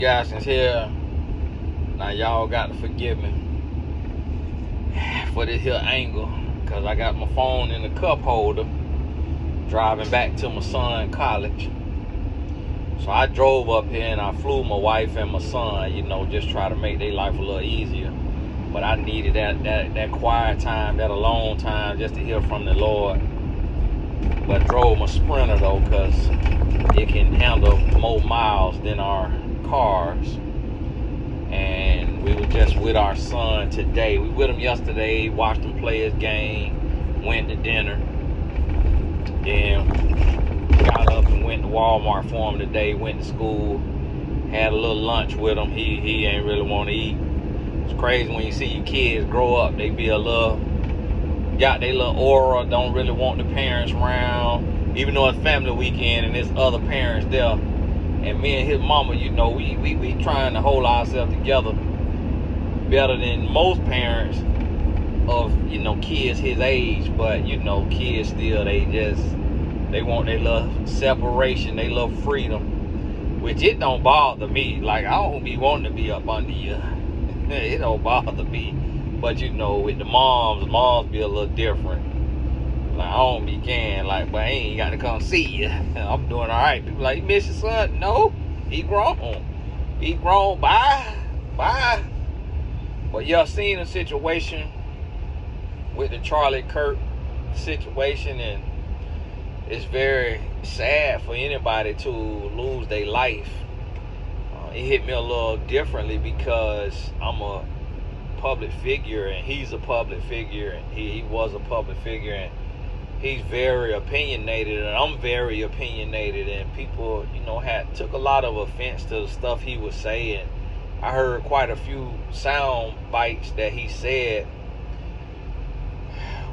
Guys is here. Now y'all got to forgive me for this here angle, because I got my phone in the cup holder driving back to my son college. So I drove up here and I flew my wife and my son, just try to make their life a little easier. But I needed that quiet time, that alone time, just to hear from the Lord. But drove my Sprinter though, because it can handle more miles than our cars. And we were just with our son today. We with him yesterday, watched him play his game, went to dinner, then got up and went to Walmart for him today, went to school, had a little lunch with him. He ain't really want to eat. It's crazy when you see your kids grow up. They be got their little aura, don't really want the parents around, even though it's family weekend and there's other parents there. And me and his mama, we trying to hold ourselves together better than most parents of, kids his age. But, kids still, they want their little separation, their little freedom, which it don't bother me. Like, I don't be wanting to be up under you. It don't bother me. But, with the moms be a little different. Like, I don't be caring, but I ain't got to come see you. I'm doing all right. People like, you miss your son? No, he grown. He grown. Bye. But y'all seen a situation with the Charlie Kirk situation, and it's very sad for anybody to lose their life. It hit me a little differently because I'm a public figure and he's a public figure, and he was a public figure, and he's very opinionated and I'm very opinionated, and people, took a lot of offense to the stuff he was saying. I heard quite a few sound bites that he said,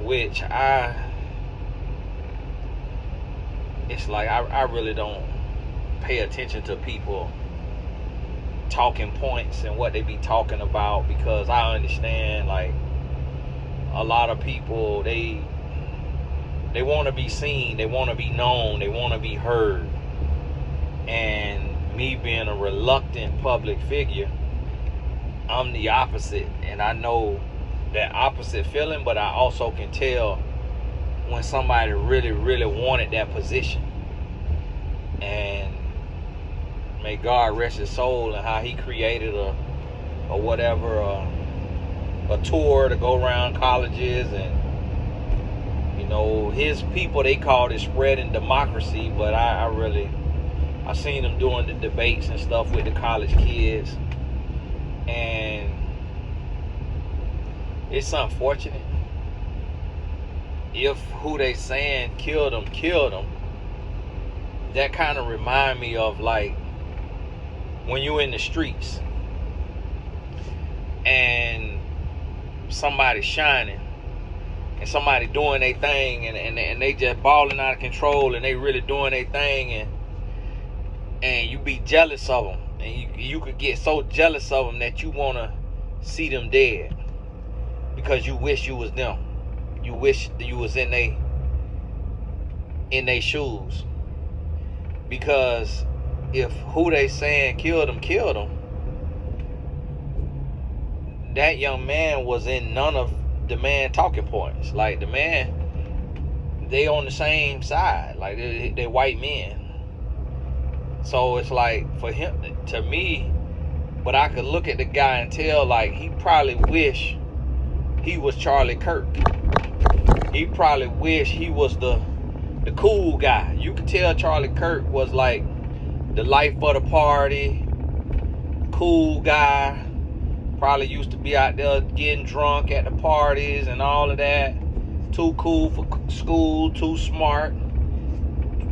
which it's like I really don't pay attention to people talking points and what they be talking about, because I understand, like, a lot of people, they want to be seen, they want to be known, they want to be heard. And me being a reluctant public figure, I'm the opposite. And I know that opposite feeling, but I also can tell when somebody really, really wanted that position. And may God rest his soul, and how he created a tour to go around colleges, and his people, they called it spreading democracy, but I seen him doing the debates and stuff with the college kids, and it's unfortunate. If who they saying killed him, that kind of remind me of, like, when you in the streets and somebody shining and somebody doing their thing, and they just balling out of control, and they really doing their thing, and you be jealous of them, and you could get so jealous of them that you want to see them dead, because you wish you was them. You wish you was in they shoes. Because if who they saying killed him, that young man was in none of the man talking points. Like, the man, they on the same side, like they white men. So it's like, for him, to me, but I could look at the guy and tell, like, he probably wish he was Charlie Kirk. He probably wish he was the cool guy. You could tell Charlie Kirk was like the life of the party, cool guy. Probably used to be out there getting drunk at the parties and all of that. Too cool for school, too smart.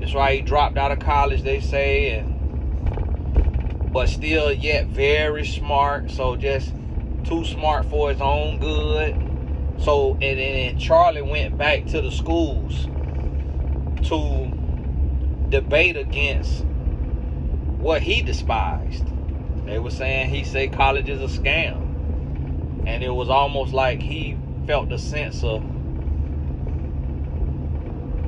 That's why he dropped out of college, they say, but still yet very smart. So just too smart for his own good. So, and then Charlie went back to the schools to debate against what he despised. They were saying he said college is a scam. And it was almost like he felt a sense of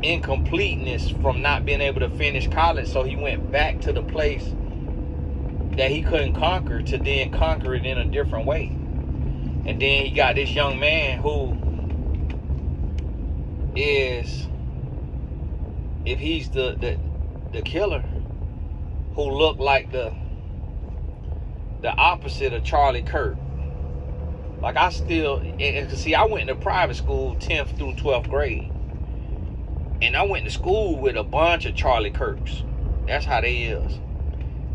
incompleteness from not being able to finish college. So he went back to the place that he couldn't conquer to then conquer it in a different way. And then he got this young man who is, if he's the killer, who looked like the opposite of Charlie Kirk. Like I went to private school 10th through 12th grade. And I went to school with a bunch of Charlie Kirks. That's how they is.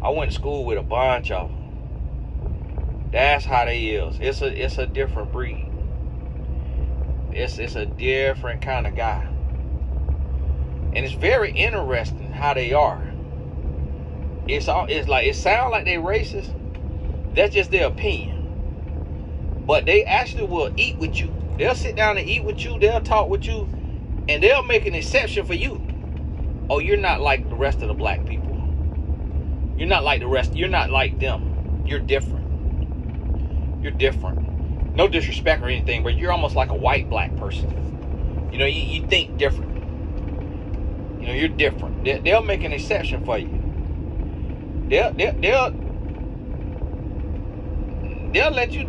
I went to school with a bunch of them. That's how they is. It's a different breed. It's a different kind of guy. And it's very interesting how they are. It's like, it sounds like they racist. That's just their opinion. But they actually will eat with you. They'll sit down and eat with you. They'll talk with you. And they'll make an exception for you. Oh, you're not like the rest of the black people. You're not like the rest. You're not like them. You're different. You're different. No disrespect or anything, but you're almost like a white black person. You know, you think different. You know, you're different. They'll make an exception for you. They'll let you.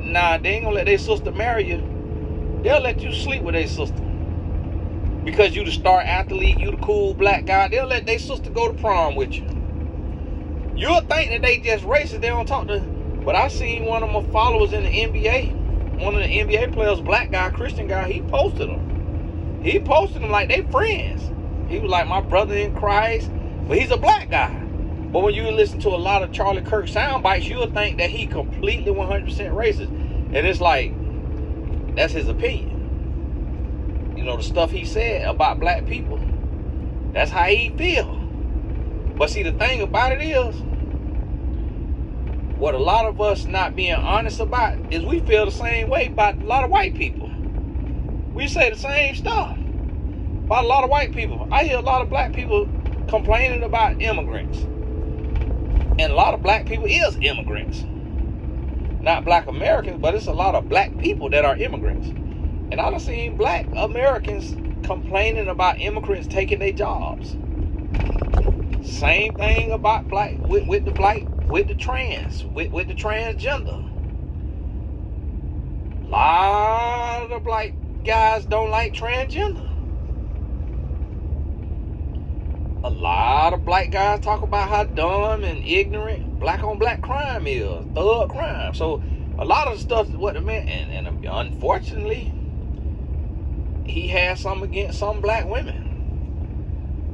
Nah, they ain't gonna let their sister marry you. They'll let you sleep with their sister. Because you the star athlete, you the cool black guy, they'll let their sister go to prom with you. You'll think that they just racist, they don't talk to. But I seen one of my followers in the NBA, one of the NBA players, black guy, Christian guy, he posted them. He posted them like they friends. He was like my brother in Christ, but he's a black guy. But when you listen to a lot of Charlie Kirk sound bites, you'll think that he completely 100% racist. And it's like, that's his opinion. You know, the stuff he said about black people, that's how he feel. But see, the thing about it is, what a lot of us not being honest about is we feel the same way about a lot of white people. We say the same stuff about a lot of white people. I hear a lot of black people complaining about immigrants. And a lot of black people is immigrants. Not black Americans, but it's a lot of black people that are immigrants. And I done seen black Americans complaining about immigrants taking their jobs. Same thing about black with the trans, with the transgender. A lot of the black guys don't like transgender. A lot of black guys talk about how dumb and ignorant black on black crime is, thug crime. So a lot of the stuff is what the man, and unfortunately, he had some against some black women.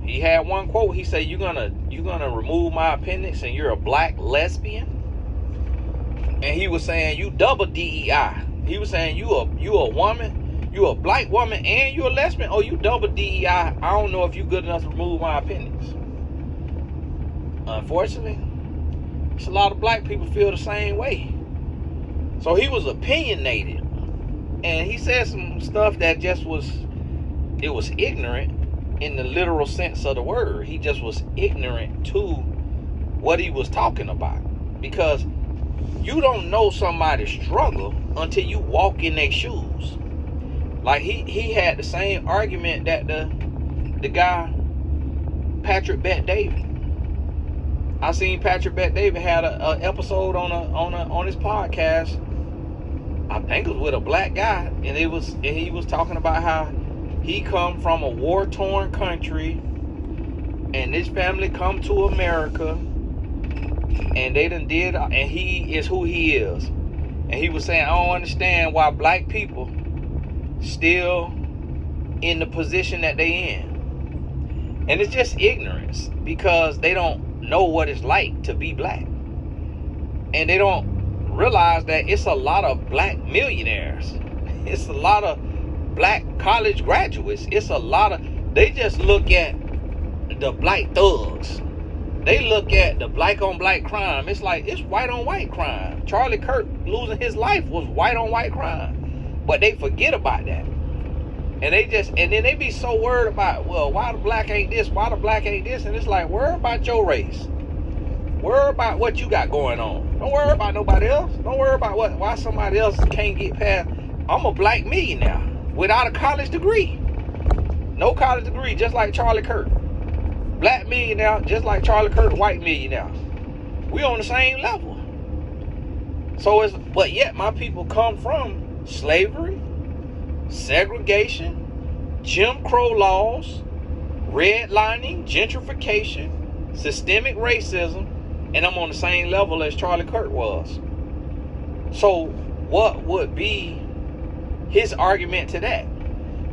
He had one quote. He said, "You're gonna remove my appendix, and you're a black lesbian." And he was saying, "You double DEI." He was saying, "You a woman, you a black woman, and you a lesbian. Oh, you double DEI. I don't know if you good enough to remove my appendix." Unfortunately, it's a lot of black people feel the same way. So he was opinionated. And he said some stuff that just was ignorant in the literal sense of the word. He just was ignorant to what he was talking about. Because you don't know somebody's struggle until you walk in their shoes. Like he had the same argument that the guy, Patrick Bet-David. I seen Patrick Bet-David had a episode on his podcast. I think it was with a black guy, and he was talking about how he come from a war-torn country, and this family come to America, and they done did, and he is who he is. And he was saying, I don't understand why black people still in the position that they in. And it's just ignorance, because they don't know what it's like to be black. And they don't realize that it's a lot of black millionaires. It's a lot of black college graduates. It's a lot of, they just look at the black thugs. They look at the black on black crime. It's like, it's white on white crime. Charlie Kirk losing his life was white on white crime. But they forget about that. And then they be so worried about, well, why the black ain't this? Why the black ain't this? And it's like, worry about your race. Worry about what you got going on. Don't worry about nobody else. Don't worry about why somebody else can't get past. I'm a black millionaire without a college degree. No college degree, just like Charlie Kirk. Black millionaire, just like Charlie Kirk, white millionaire. We on the same level. But yet my people come from slavery, segregation, Jim Crow laws, redlining, gentrification, systemic racism, and I'm on the same level as Charlie Kirk was. So what would be his argument to that?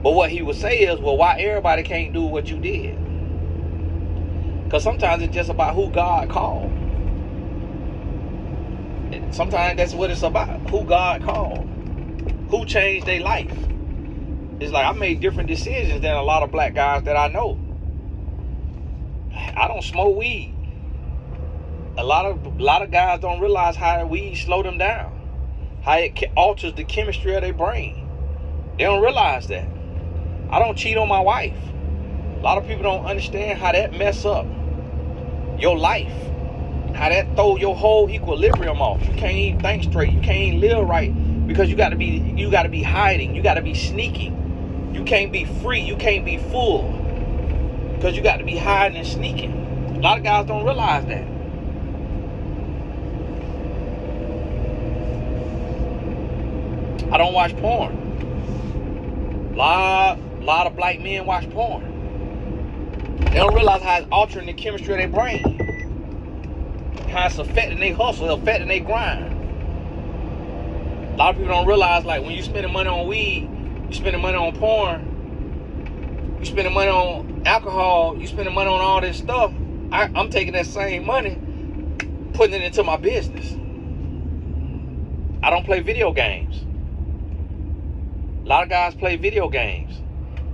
But what he would say is, well, why everybody can't do what you did? Because sometimes it's just about who God called. Sometimes that's what it's about. Who God called. Who changed their life. It's like I made different decisions than a lot of black guys that I know. I don't smoke weed. A lot of guys don't realize how weed slow them down. How it alters the chemistry of their brain. They don't realize that. I don't cheat on my wife. A lot of people don't understand how that mess up your life. How that throw your whole equilibrium off. You can't even think straight. You can't even live right because you gotta be hiding. You gotta be sneaking. You can't be free. You can't be full because you got to be hiding and sneaking. A lot of guys don't realize that. I don't watch porn. A lot of black men watch porn. They don't realize how it's altering the chemistry of their brain. How it's affecting their hustle, affecting their grind. A lot of people don't realize, like, when you spending money on weed, you spending money on porn, you spending money on alcohol, you spending money on all this stuff. I'm taking that same money, putting it into my business. I don't play video games. A lot of guys play video games.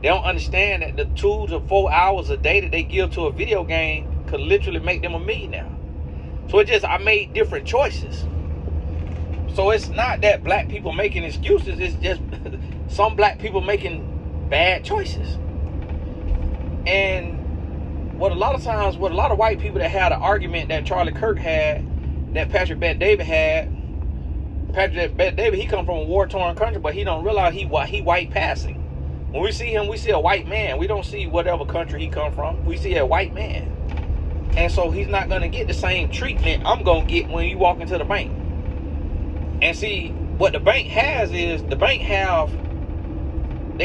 They don't understand that the 2 to 4 hours a day that they give to a video game could literally make them a millionaire. So I made different choices. So it's not that black people making excuses. It's just some black people making bad choices. And what a lot of white people that had an argument that Charlie Kirk had, that Patrick Bet-David had. Patrick Bet-David, he come from a war-torn country, but he don't realize he white passing. When we see him, we see a white man. We don't see whatever country he come from. We see a white man. And so he's not going to get the same treatment I'm going to get when you walk into the bank. And see, what the bank has is, they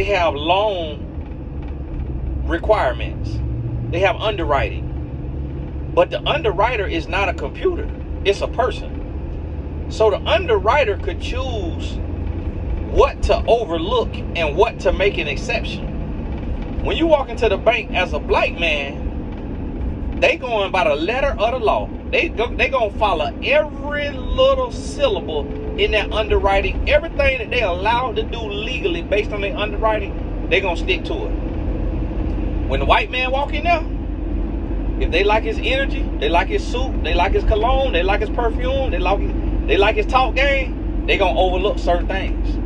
have loan requirements. They have underwriting. But the underwriter is not a computer. It's a person. So the underwriter could choose what to overlook and what to make an exception. When you walk into the bank as a black man, they going by the letter of the law. They gonna follow every little syllable in that underwriting. Everything that they allowed to do legally based on their underwriting, they gonna stick to it. When the white man walk in there, if they like his energy, they like his suit, they like his cologne, they like his perfume, they like his talk game, they gonna overlook certain things.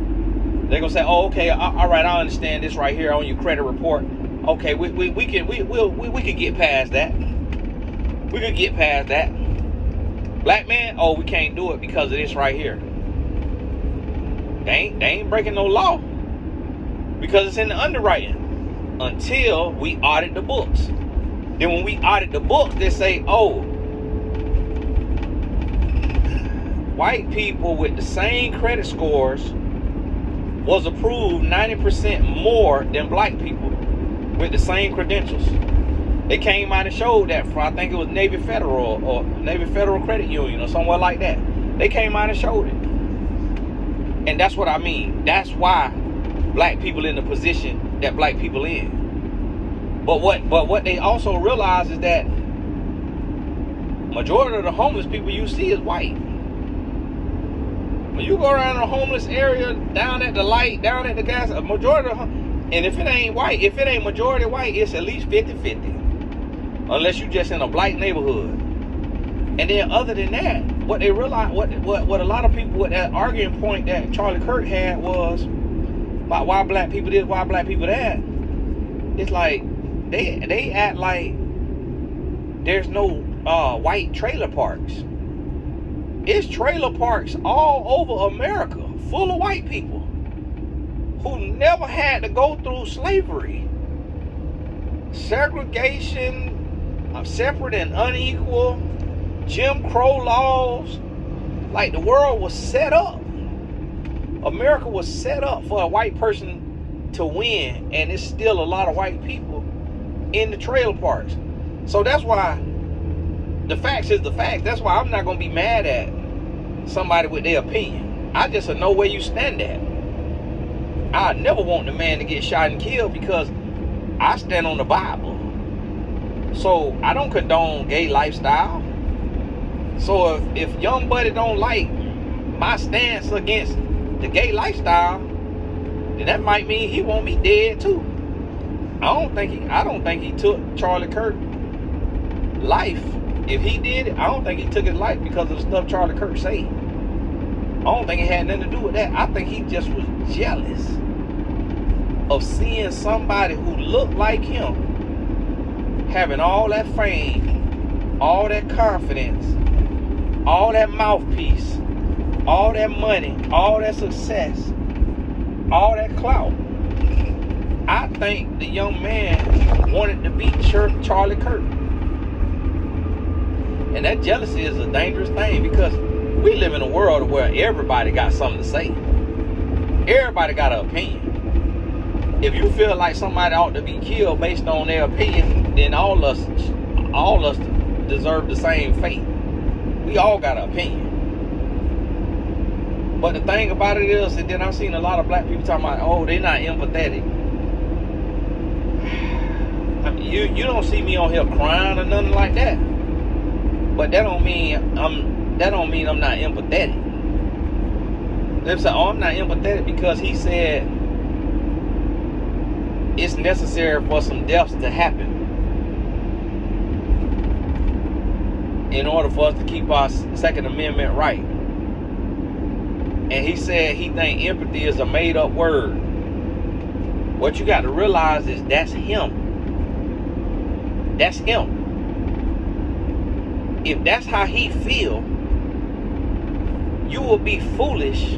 They gonna say, "Oh, okay, all right, I understand this right here on your credit report. Okay, we can get past that. We could get past that. Black man, oh, we can't do it because of this right here. They ain't breaking no law because it's in the underwriting until we audit the books. Then when we audit the books, they say, oh, white people with the same credit scores was approved 90% more than black people with the same credentials. They came out and showed that for, I think it was Navy Federal or Navy Federal Credit Union or somewhere like that. They came out and showed it. And that's what I mean. That's why black people in the position that black people in. But what they also realize is that majority of the homeless people you see is white. When you go around the homeless area, down at the light, down at the gas, a majority of and if it ain't white, if it ain't majority white, it's at least 50-50. Unless you just in a black neighborhood. And then other than that, what they realize, what a lot of people with that arguing point that Charlie Kirk had was about why black people this, why black people that. It's like they act like there's no white trailer parks. It's trailer parks all over America full of white people who never had to go through slavery, segregation, separate and unequal, Jim Crow laws, like the world was set up. America was set up for a white person to win, and it's still a lot of white people in the trailer parks. So that's why the facts is the facts. That's why I'm not going to be mad at somebody with their opinion. I just know where you stand at. I never want the man to get shot and killed because I stand on the Bible. So I don't condone gay lifestyle. So if young buddy don't like my stance against the gay lifestyle, then that might mean he want me dead too. I don't think he took Charlie Kirk's life. If he did it, I don't think he took his life because of the stuff Charlie Kirk said. I don't think it had nothing to do with that. I think he just was jealous of seeing somebody who looked like him having all that fame, all that confidence, all that mouthpiece, all that money, all that success, all that clout. I think the young man wanted to beat Charlie Kirk. And that jealousy is a dangerous thing because we live in a world where everybody got something to say. Everybody got an opinion. If you feel like somebody ought to be killed based on their opinion, then all us deserve the same fate. We all got an opinion. But the thing about it is, and then I've seen a lot of black people talking about, oh, they're not empathetic. I mean, you don't see me on here crying or nothing like that. But that don't mean I'm not empathetic. They say, oh, I'm not empathetic because he said it's necessary for some deaths to happen in order for us to keep our Second Amendment right. And he said he think empathy is a made-up word. What you got to realize is that's him. That's him. If that's how he feel, you will be foolish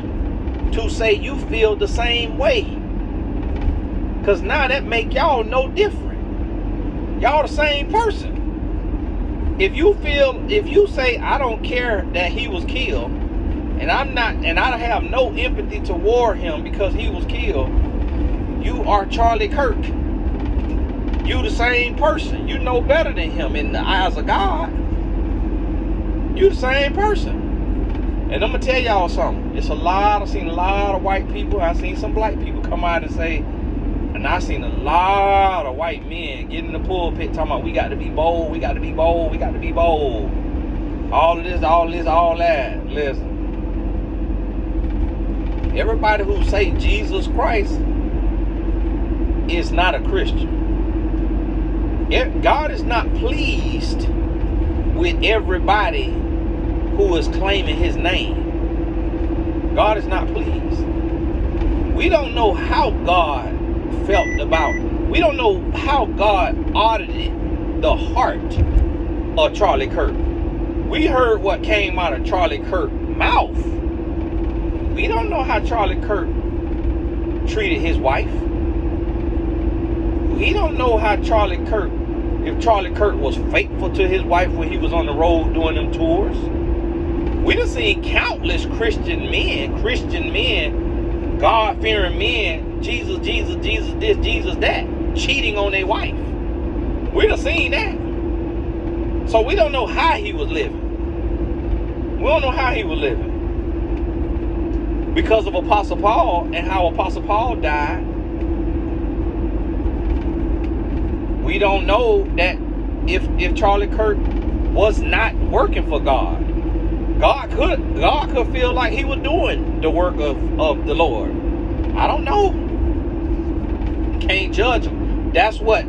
to say you feel the same way. Because now that make y'all no different. Y'all the same person. If you say I don't care that he was killed, and I have no empathy toward him because he was killed, you are Charlie Kirk. You the same person. You know better than him in the eyes of God. You the same person. And I'm gonna tell y'all something. I've seen a lot of white people. I've seen some black people come out and say, and I've seen a lot of white men get in the pulpit talking about we got to be bold, we got to be bold, we got to be bold. All of this, all that. Listen. Everybody who say Jesus Christ is not a Christian. God is not pleased with everybody who is claiming his name. God is not pleased. We don't know how God felt about, we don't know how God audited the heart of Charlie Kirk. We heard what came out of Charlie Kirk's mouth. We don't know how Charlie Kirk treated his wife. We don't know how if Charlie Kirk was faithful to his wife when he was on the road doing them tours. We done seen countless Christian men, God-fearing men, Jesus this, Jesus that, cheating on their wife. We done seen that. So we don't know how he was living. We don't know how he was living. Because of Apostle Paul and how Apostle Paul died, we don't know that if Charlie Kirk was not working for God, God could feel like he was doing the work of the Lord. I don't know. Can't judge him. That's what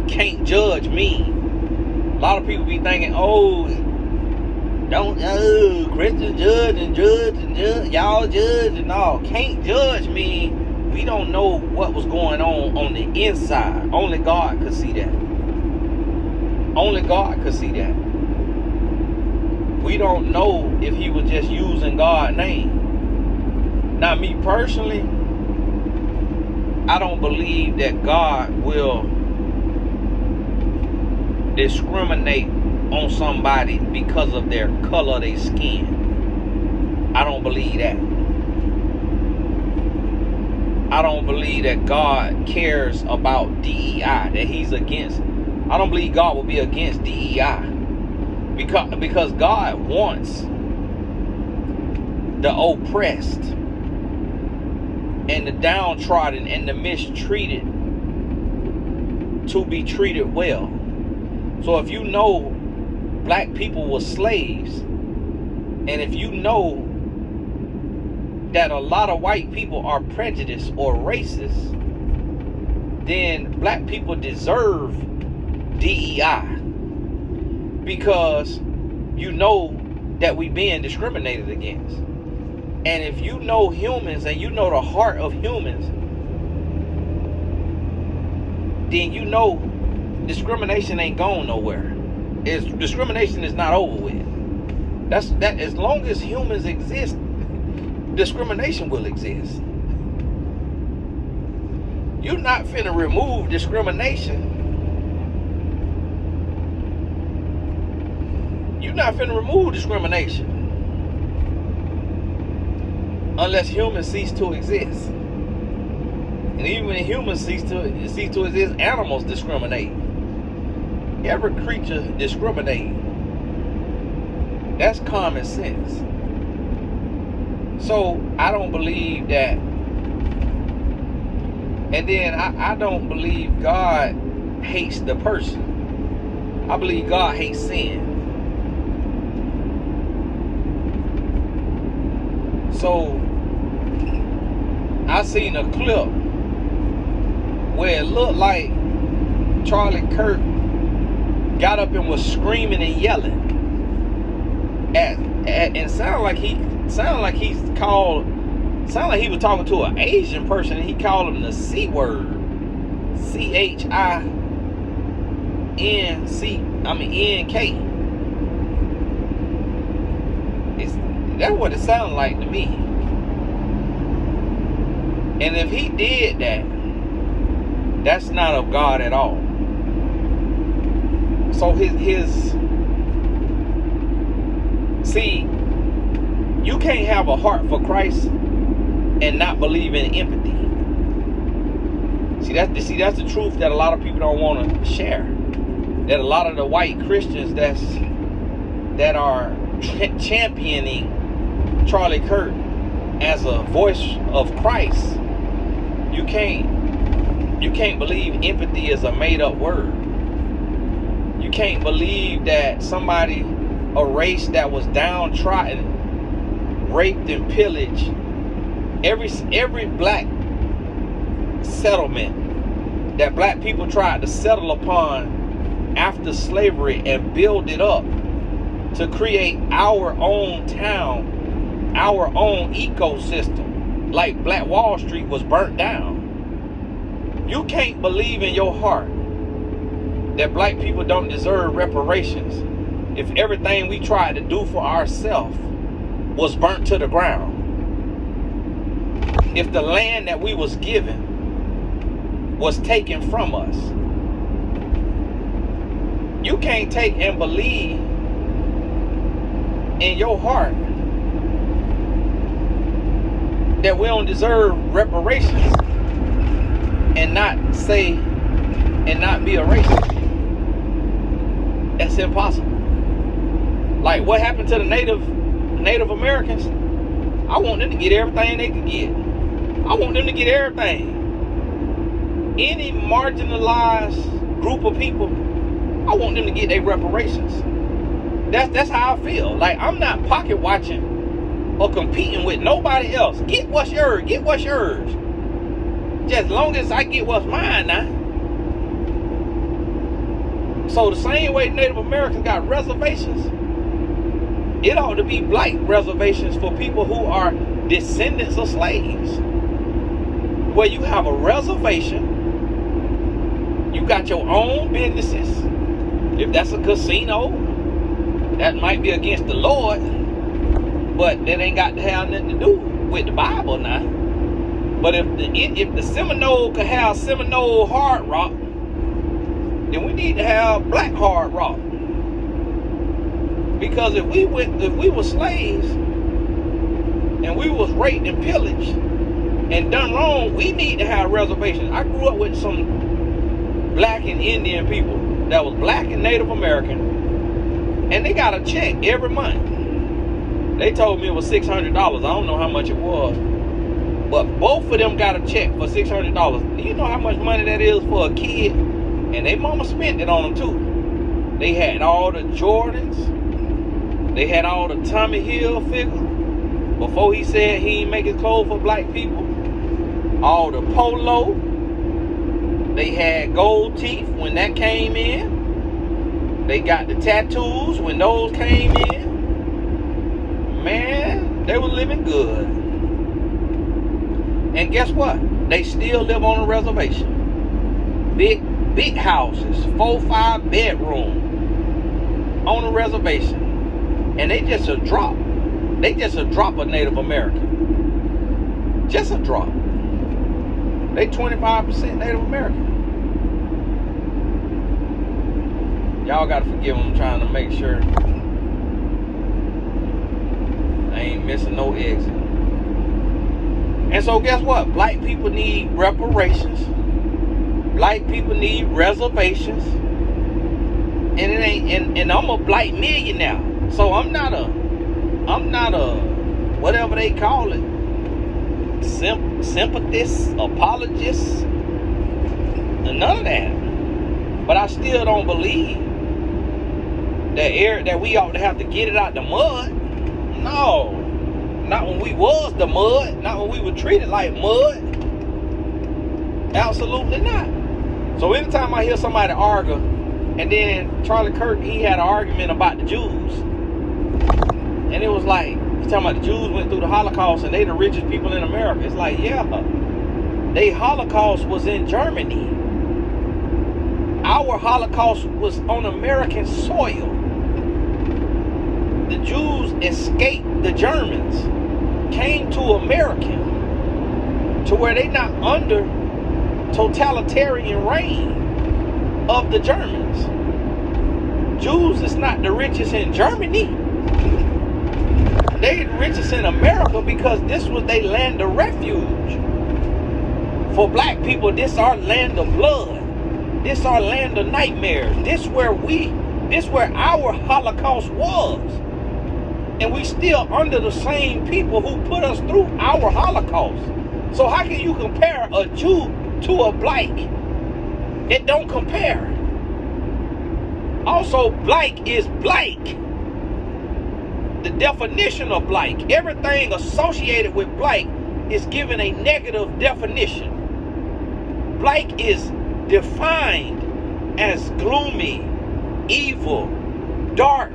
can't judge mean. A lot of people be thinking, Christians judge and y'all judge and all. Can't judge mean we don't know what was going on the inside. Only God could see that. Only God could see that. We don't know if he was just using God's name. Now, me personally, I don't believe that God will discriminate on somebody because of their color of their skin. I don't believe that. I don't believe that God cares about DEI, that he's against. I don't believe God will be against DEI. Because God wants the oppressed and the downtrodden and the mistreated to be treated well. So if you know black people were slaves, and if you know that a lot of white people are prejudiced or racist, then black people deserve DEI, because you know that we being discriminated against. And if you know humans and you know the heart of humans, then you know discrimination ain't going nowhere. Discrimination is not over with. That as long as humans exist, discrimination will exist. You're not finna remove discrimination. You're not finna remove discrimination unless humans cease to exist. And even when humans cease to exist, animals discriminate. Every creature discriminates. That's common sense. So I don't believe that. And then I don't believe God hates the person. I believe God hates sin. So I seen a clip where it looked like Charlie Kirk got up and was screaming and yelling and sounded like he was talking to an Asian person, and he called him the C word, CHINC. That's what it sounded like to me. And if he did that, that's not of God at all. So see, you can't have a heart for Christ and not believe in empathy. See, that's the truth that a lot of people don't want to share. That a lot of the white Christians that are championing Charlie Kirk as a voice of Christ, you can't believe empathy is a made-up word. You can't believe that somebody, a race that was downtrodden, raped and pillaged, every black settlement that black people tried to settle upon after slavery and build it up to create our own town, our own ecosystem, like Black Wall Street was burnt down. You can't believe in your heart that black people don't deserve reparations if everything we tried to do for ourselves was burnt to the ground. If the land that we was given was taken from us. You can't take and believe in your heart that we don't deserve reparations and not say and not be a racist. That's impossible. Like what happened to the Native Americans? I want them to get everything they could get. I want them to get everything. Any marginalized group of people, I want them to get their reparations. That's how I feel. Like I'm not pocket watching or competing with nobody else. Get what's yours. Get what's yours. Just as long as I get what's mine now. So the same way Native Americans got reservations, it ought to be black reservations for people who are descendants of slaves. Where you have a reservation, you got your own businesses. If that's a casino, that might be against the Lord, but that ain't got to have nothing to do with the Bible now. But if the Seminole could have Seminole hard rock, then we need to have black hard rock. Because if we were slaves and we was raped and pillaged and done wrong, we need to have reservations. I grew up with some black and Indian people that was black and Native American, and they got a check every month. They told me it was $600. I don't know how much it was, but both of them got a check for $600. Do you know how much money that is for a kid? And they mama spent it on them too. They had all the Jordans. They had all the Tommy Hilfiger before he said he ain't make his clothes for black people. All the polo. They had gold teeth when that came in. They got the tattoos when those came in. Man, they were living good. And guess what? They still live on a reservation. Big houses, 4-5 bedroom on a reservation. And they just a drop. They just a drop of Native American. Just a drop. They 25% Native American. Y'all gotta forgive them. I'm trying to make sure I ain't missing no exit. And so guess what? Black people need reparations. Black people need reservations. And it ain't and I'm a black millionaire. So I'm not a whatever they call it. Sympathist, apologist, and none of that. But I still don't believe that we ought to have to get it out the mud. No, not when we was the mud, not when we were treated like mud. Absolutely not. So anytime I hear somebody argue, and then Charlie Kirk, he had an argument about the Jews, and it was like, he's talking about the Jews went through the Holocaust and they the richest people in America. It's like, yeah, they Holocaust was in Germany. Our Holocaust was on American soil. The Jews escaped the Germans, came to America, to where they not under totalitarian reign of the Germans. Jews is not the richest in Germany. They the richest in America because this was their land of refuge. For black people, this our land of blood. This our land of nightmares. This where our Holocaust was. And we still under the same people who put us through our Holocaust. So how can you compare a Jew to a black? It don't compare. Also, black is black. The definition of black, everything associated with black is given a negative definition. Black is defined as gloomy, evil, dark.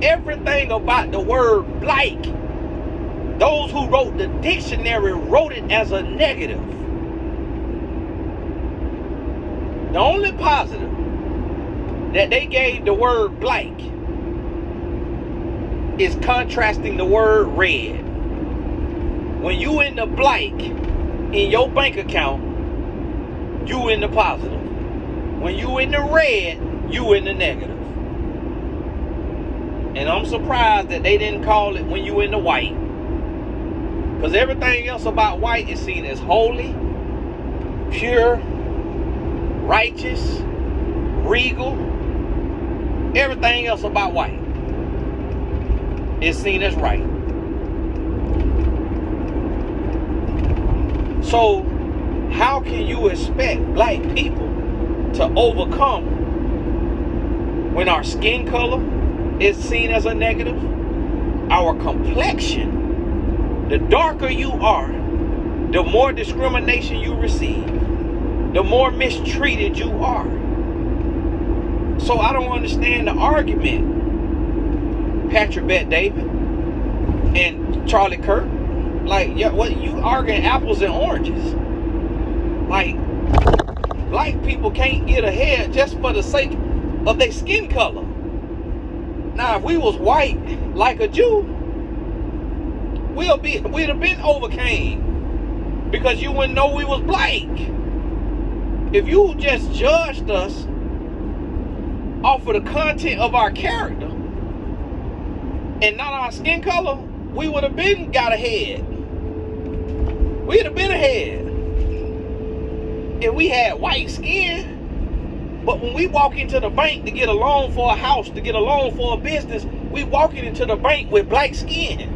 Everything about the word black, those who wrote the dictionary wrote it as a negative. The only positive that they gave the word black is contrasting the word red. When you in the black in your bank account, you in the positive. When you in the red, you in the negative. And I'm surprised that they didn't call it when you in the white. Because everything else about white is seen as holy, pure, righteous, regal. Everything else about white is seen as right. So how can you expect black people to overcome when our skin color is seen as a negative? Our complexion, the darker you are, the more discrimination you receive, the more mistreated you are. So I don't understand the argument, Patrick Bet-David and Charlie Kirk. Like, yeah, what you arguing apples and oranges? Like, black people can't get ahead just for the sake of their skin color. Now, if we was white like a Jew, we'd have been overcame, because you wouldn't know we was black. If you just judged us off of the content of our character and not our skin color, we would have been got ahead. We'd have been ahead if we had white skin. But when we walk into the bank to get a loan for a house, to get a loan for a business, we walking into the bank with black skin.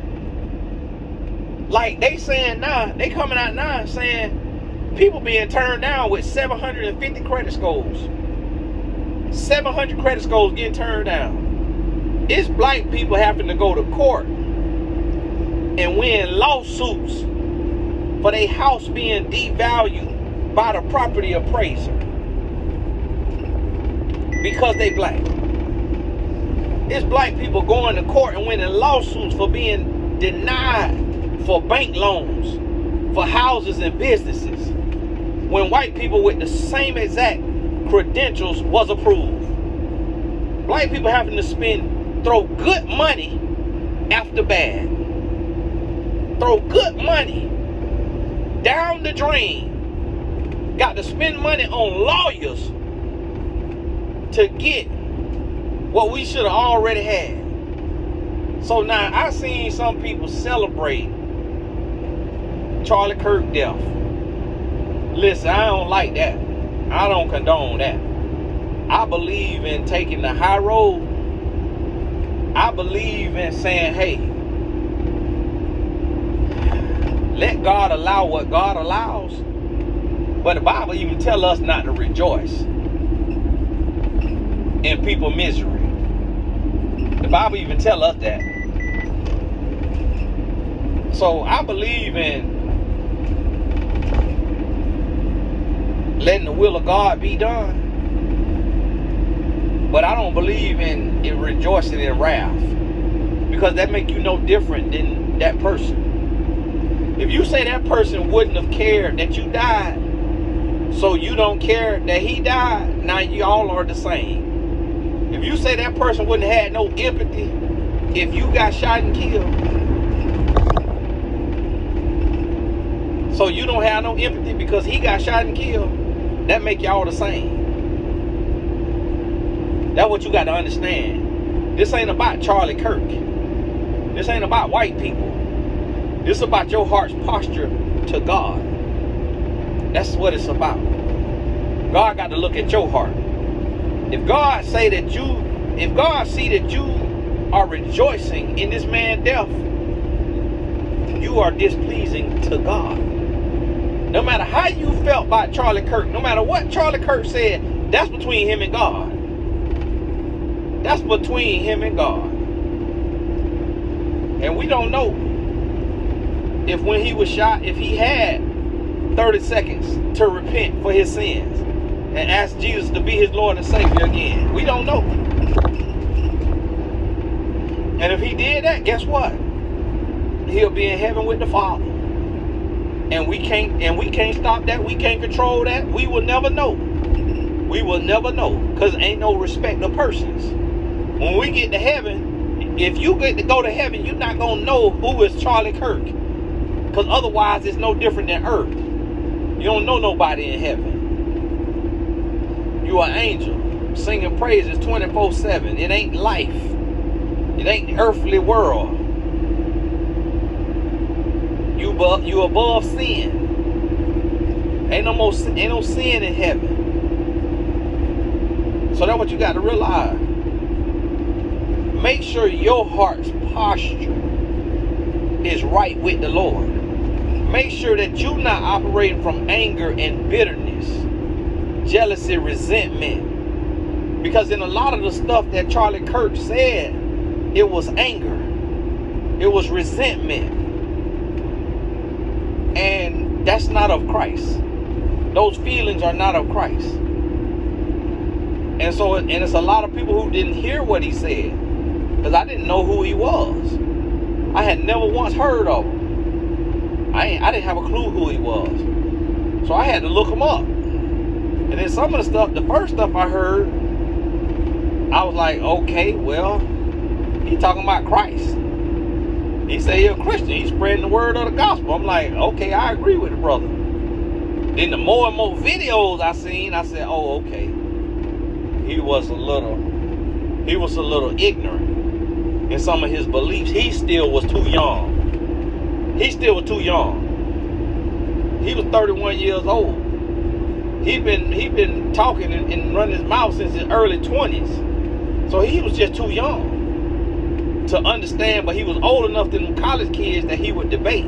Like they saying now, they coming out now saying people being turned down with 750 credit scores. 700 credit scores getting turned down. It's black people having to go to court and win lawsuits for their house being devalued by the property appraiser because they black. It's black people going to court and winning lawsuits for being denied for bank loans, for houses and businesses, when white people with the same exact credentials was approved. Black people having to throw good money after bad. Throw good money down the drain. Got to spend money on lawyers to get what we should have already had. So now I seen some people celebrate Charlie Kirk death. Listen, I don't like that. I don't condone that. I believe in taking the high road. I believe in saying, hey, let God allow what God allows. But the Bible even tells us not to rejoice in people's misery. The Bible even tells us that. So I believe in letting the will of God be done. But I don't believe in rejoicing in wrath, because that make you no different than that person. If you say that person wouldn't have cared that you died, so you don't care that he died, now you all are the same. If you say that person wouldn't have had no empathy if you got shot and killed, so you don't have no empathy because he got shot and killed, that make y'all the same. That's what you got to understand. This ain't about Charlie Kirk. This ain't about white people. This is about your heart's posture to God. That's what it's about. God got to look at your heart. If God see that you are rejoicing in this man's death, you are displeasing to God. No matter how you felt about Charlie Kirk, no matter what Charlie Kirk said, that's between him and God. That's between him and God. And we don't know if when he was shot, if he had 30 seconds to repent for his sins and ask Jesus to be his Lord and Savior again. We don't know. And if he did that, guess what? He'll be in heaven with the Father. And we can't stop that. We can't control that. We will never know. We will never know, because ain't no respect of persons. When we get to heaven, if you get to go to heaven, you're not going to know who is Charlie Kirk, because otherwise it's no different than earth. You don't know nobody in heaven. You are an angel singing praises 24/7. It ain't life. It ain't the earthly world. You above sin. Ain't no sin in heaven. So that's what you got to realize. Make sure your heart's posture is right with the Lord. Make sure that you're not operating from anger and bitterness, jealousy, resentment. Because in a lot of the stuff that Charlie Kirk said, it was anger. It was resentment. And that's not of Christ. Those feelings are not of Christ. And so, and it's a lot of people who didn't hear what he said, because I didn't know who he was. I had never once heard of him. I didn't have a clue who he was. So I had to look him up. And then some of the stuff, the first stuff I heard, I was like, okay, well, he talking about Christ. He said he's a Christian. He's spreading the word of the gospel. I'm like, okay, I agree with the brother. Then the more and more videos I seen, I said, oh, okay. He was a little he was a little ignorant in some of his beliefs. He still was too young. He still was too young. He was 31 years old. He been talking and running his mouth since his early 20s. So he was just too young to understand, but he was old enough to them college kids that he would debate.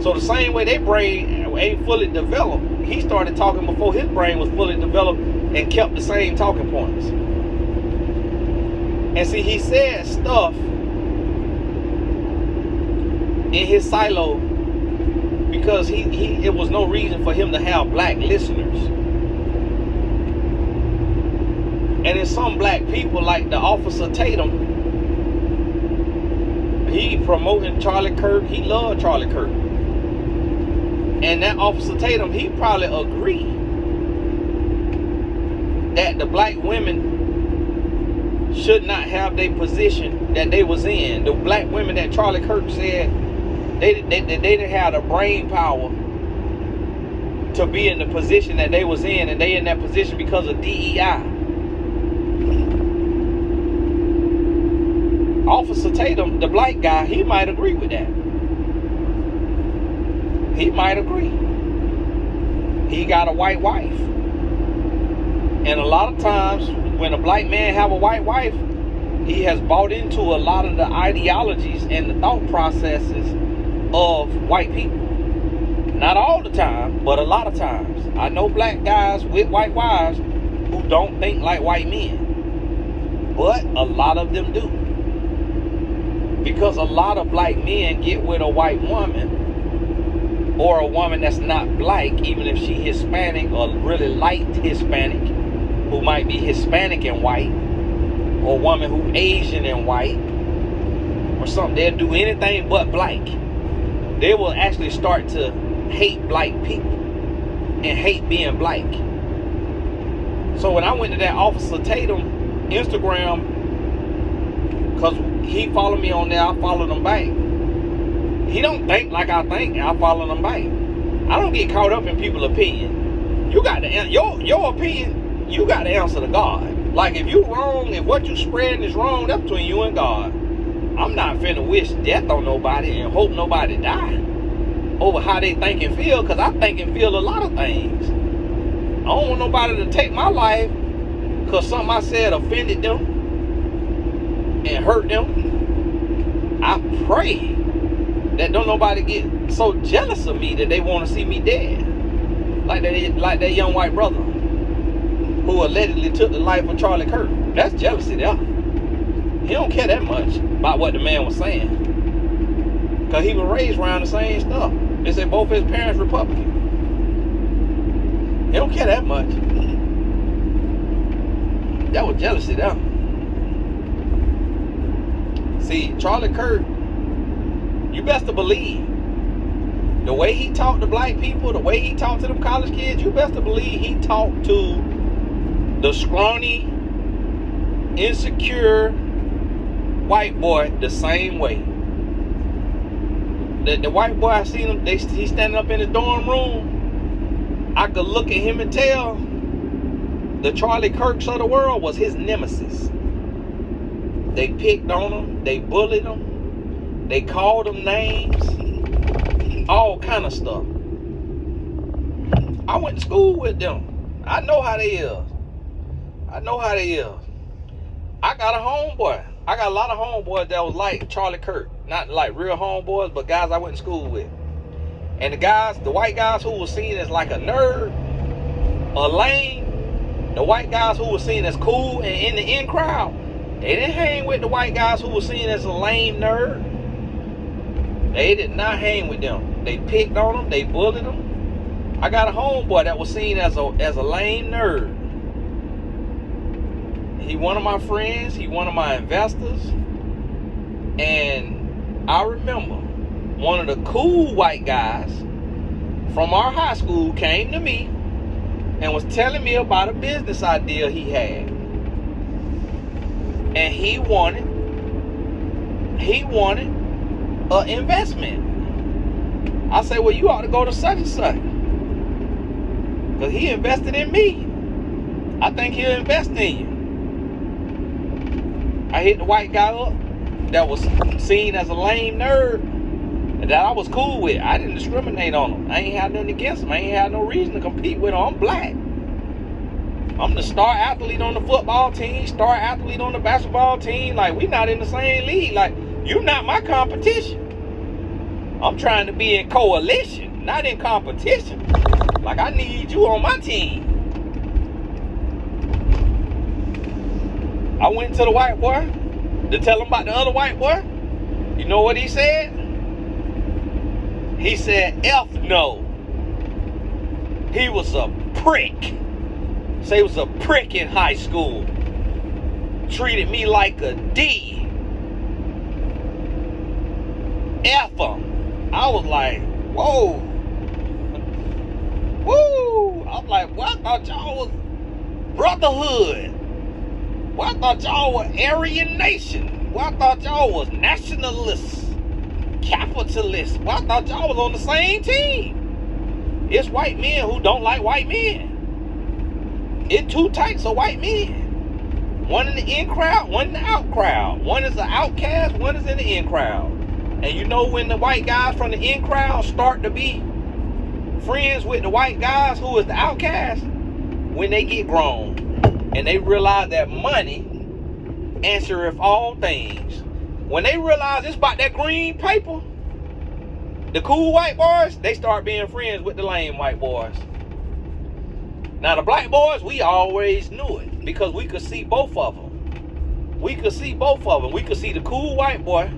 So the same way their brain ain't fully developed, he started talking before his brain was fully developed and kept the same talking points. And see, he said stuff in his silo because it was no reason for him to have black listeners. And in some black people, like the Officer Tatum, he promoting Charlie Kirk. He loved Charlie Kirk. And that Officer Tatum, he probably agreed that the black women should not have their position that they was in. The black women that Charlie Kirk said they didn't have the brain power to be in the position that they was in, and they in that position because of DEI. Officer Tatum, the black guy, he might agree with that. He might agree. He got a white wife. And a lot of times when a black man have a white wife, he has bought into a lot of the ideologies and the thought processes of white people. Not all the time, but a lot of times. I know black guys with white wives who don't think like white men. But a lot of them do. Because a lot of black men get with a white woman, or a woman that's not black, even if she Hispanic or really light Hispanic, who might be Hispanic and white, or a woman who Asian and white, or something. They'll do anything but black. They will actually start to hate black people and hate being black. So when I went to that Officer Tatum Instagram, because he followed me on there, I followed him back. He don't think like I think, I follow him back. I don't get caught up in people's opinion. You got to your opinion, you got to answer to God. Like if you wrong, if what you spreading is wrong, that's between you and God. I'm not finna wish death on nobody and hope nobody die over how they think and feel, because I think and feel a lot of things. I don't want nobody to take my life because something I said offended them and hurt them. I pray that don't nobody get so jealous of me that they want to see me dead. Like that young white brother who allegedly took the life of Charlie Kirk. That's jealousy there. He don't care that much about what the man was saying, because he was raised around the same stuff. They say both his parents Republican. He don't care that much. That was jealousy there. See, Charlie Kirk, you best to believe the way he talked to black people, the way he talked to them college kids, you best to believe he talked to the scrawny, insecure white boy the same way. The white boy, I seen him, he's standing up in his dorm room. I could look at him and tell the Charlie Kirks of the world was his nemesis. They picked on him, they bullied him, they called him names, all kind of stuff. I went to school with them. I know how they is. I got a homeboy. I got a lot of homeboys that was like Charlie Kirk. Not like real homeboys, but guys I went to school with. And the white guys who were seen as like a nerd, a lame, the white guys who were seen as cool and in the in crowd, they didn't hang with the white guys who were seen as a lame nerd. They did not hang with them. They picked on them. They bullied them. I got a homeboy that was seen as a lame nerd. He one of my friends. He one of my investors. And I remember one of the cool white guys from our high school came to me and was telling me about a business idea he had. And he wanted an investment. I said, well, you ought to go to such and such, because he invested in me. I think he'll invest in you. I hit the white guy up that was seen as a lame nerd and that I was cool with. I didn't discriminate on him. I ain't had nothing against him. I ain't had no reason to compete with him. I'm black. I'm the star athlete on the football team, star athlete on the basketball team. Like, we not in the same league. Like, you not my competition. I'm trying to be in coalition, not in competition. Like, I need you on my team. I went to the white boy to tell him about the other white boy. You know what he said? He said, F no. He was a prick. Say he was a prick in high school. Treated me like a D. F him. I was like, whoa. Woo. I'm like, well, I thought y'all was brotherhood. Well, I thought y'all were Aryan Nation. Well, I thought y'all was nationalists, capitalists. Well, I thought y'all was on the same team. It's white men who don't like white men. It's two types of white men. One in the in crowd, one in the out crowd. One is an outcast, one is in the in crowd. And you know when the white guys from the in crowd start to be friends with the white guys who is the outcast? When they get grown. And they realize that money answereth all things. When they realize it's about that green paper, the cool white boys, they start being friends with the lame white boys. Now the black boys, we always knew it because we could see both of them. We could see both of them. We could see the cool white boy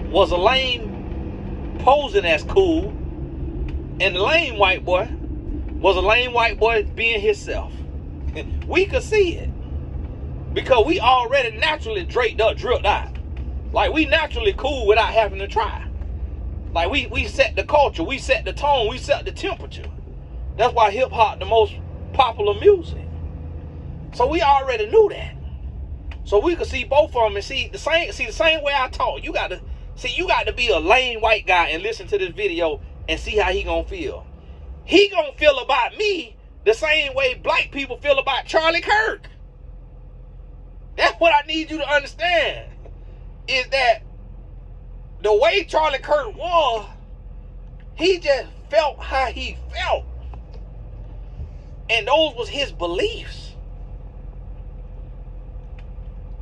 was a lame posing as cool, and the lame white boy was a lame white boy being himself. We could see it because we already naturally draped up, dripped out. Like, we naturally cool without having to try. Like, we set the culture, we set the tone, we set the temperature. That's why hip hop the most popular music. So we already knew that. So we could see both of them and see the same way I talk. You got to be a lame white guy and listen to this video and see how he gonna feel. He gonna feel about me the same way black people feel about Charlie Kirk. That's what I need you to understand. Is that the way Charlie Kirk was, he just felt how he felt. And those was his beliefs.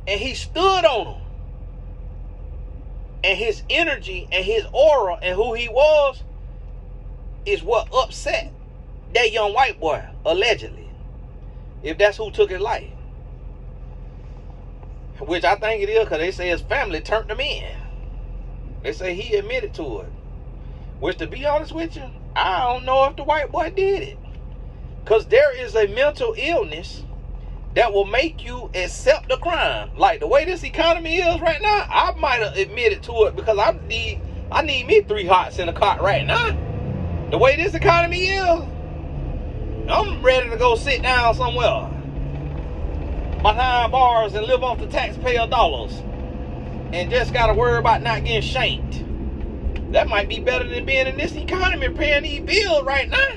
And he stood on them. And his energy and his aura and who he was is what upset that young white boy, allegedly, if that's who took his life. Which I think it is, because they say his family turned him in. They say he admitted to it. Which, to be honest with you, I don't know if the white boy did it. Because there is a mental illness that will make you accept the crime. Like the way this economy is right now, I might have admitted to it because I need me 3 hots in a cot right now. The way this economy is, I'm ready to go sit down somewhere behind bars and live off the taxpayer dollars and just gotta worry about not getting shanked. That might be better than being in this economy paying these bills right now.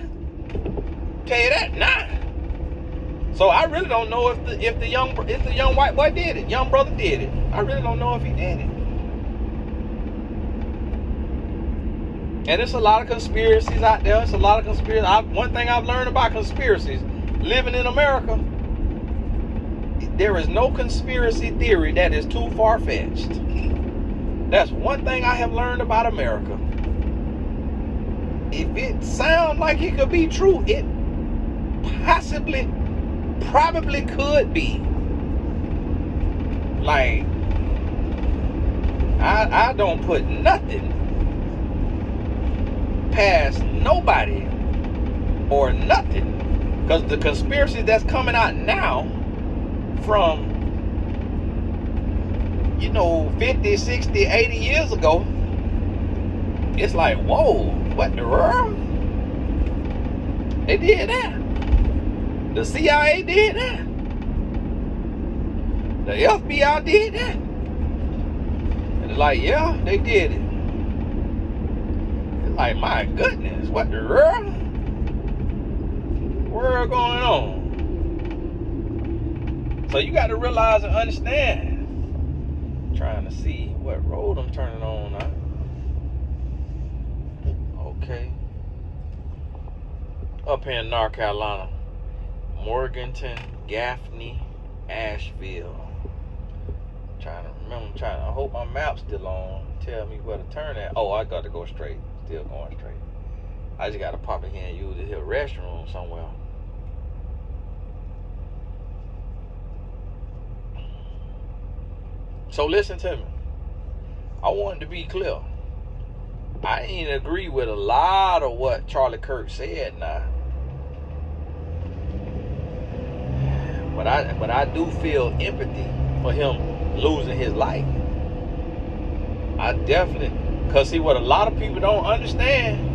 Tell you that now. So I really don't know if the young white boy did it, young brother did it. I really don't know if he did it. And there's a lot of conspiracies out there. It's a lot of conspiracies. One thing I've learned about conspiracies, living in America, there is no conspiracy theory that is too far-fetched. That's one thing I have learned about America. If it sounds like it could be true, it probably could be. Like, I don't put nothing past nobody or nothing, because the conspiracy that's coming out now from 50, 60, 80 years ago, it's like, whoa, what the world? They did that. The CIA did that. The FBI did that. And it's like, yeah, they did it. It's like, my goodness, what the world? What's going on? So you got to realize and understand Trying to see what road I'm turning on now. Okay. Up here in North Carolina. Morganton, Gaffney, Asheville. Trying to remember, I hope my map's still on. Tell me where to turn at. Oh, I got to go straight. Still going straight. I just got to pop in here and use the restroom somewhere. So listen to me. I wanted to be clear. I ain't agree with a lot of what Charlie Kirk said now. But I do feel empathy for him losing his life. I definitely, because see what a lot of people don't understand,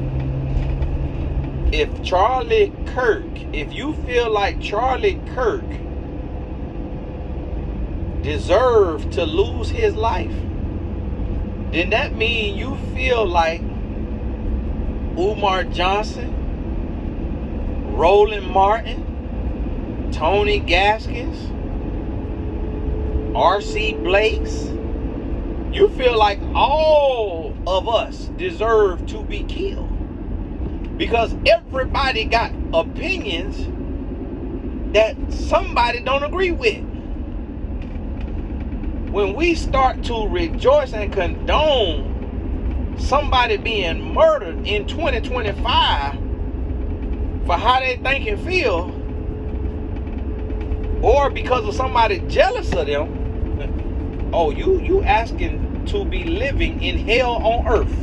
if you feel like Charlie Kirk deserved to lose his life, then that means you feel like Umar Johnson, Roland Martin, Tony Gaskins, R.C. Blakes, you feel like all of us deserve to be killed. Because everybody got opinions that somebody don't agree with. When we start to rejoice and condone somebody being murdered in 2025 for how they think and feel, or because of somebody jealous of them, oh, you asking to be living in hell on earth.